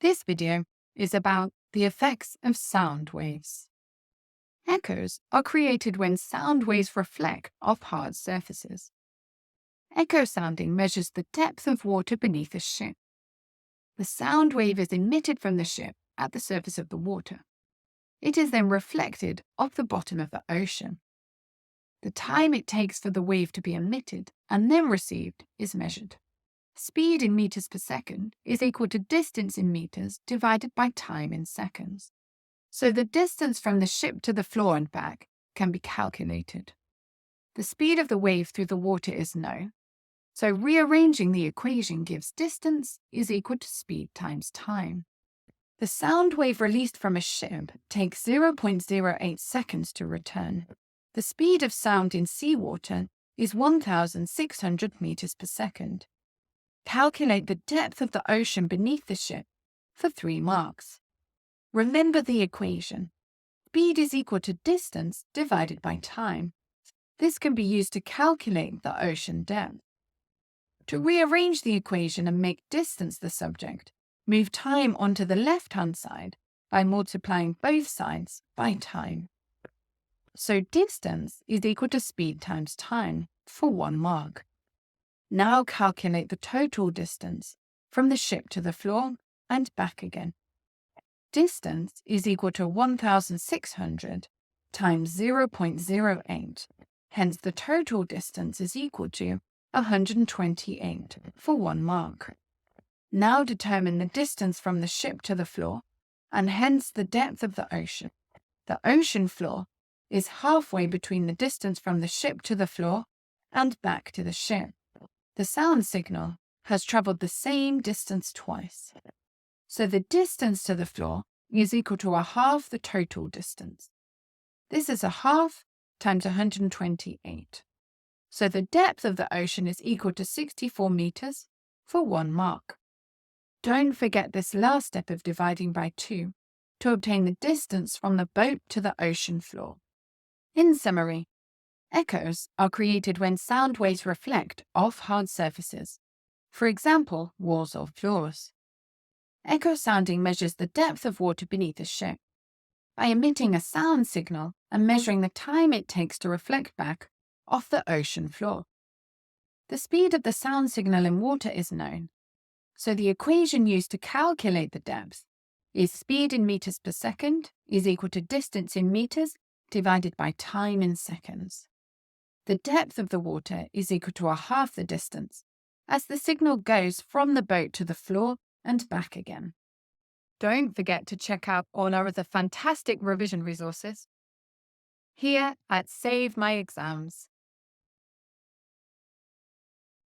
This video is about the effects of sound waves. Echoes are created when sound waves reflect off hard surfaces. Echo sounding measures the depth of water beneath a ship. The sound wave is emitted from the ship at the surface of the water. It is then reflected off the bottom of the ocean. The time it takes for the wave to be emitted and then received is measured. Speed in meters per second is equal to distance in meters divided by time in seconds. So the distance from the ship to the floor and back can be calculated. The speed of the wave through the water is known. So rearranging the equation gives distance is equal to speed times time. The sound wave released from a ship takes 0.08 seconds to return. The speed of sound in seawater is 1,600 meters per second. Calculate the depth of the ocean beneath the ship for 3 marks. Remember the equation. Speed is equal to distance divided by time. This can be used to calculate the ocean depth. To rearrange the equation and make distance the subject, move time onto the left-hand side by multiplying both sides by time. So distance is equal to speed times time for 1 mark. Now calculate the total distance from the ship to the floor and back again. Distance is equal to 1,600 times 0.08. Hence, the total distance is equal to 128 for 1 mark. Now determine the distance from the ship to the floor and hence the depth of the ocean. The ocean floor is halfway between the distance from the ship to the floor and back to the ship. The sound signal has traveled the same distance twice. So the distance to the floor is equal to a half the total distance. This is a half times 128. So the depth of the ocean is equal to 64 meters for 1 mark. Don't forget this last step of dividing by 2 to obtain the distance from the boat to the ocean floor. In summary, echoes are created when sound waves reflect off hard surfaces, for example, walls or floors. Echo sounding measures the depth of water beneath a ship. By emitting a sound signal and measuring the time it takes to reflect back off the ocean floor. The speed of the sound signal in water is known, so the equation used to calculate the depth is speed in meters per second is equal to distance in meters divided by time in seconds. The depth of the water is equal to a half the distance, as the signal goes from the boat to the floor and back again. Don't forget to check out all our other fantastic revision resources here at Save My Exams.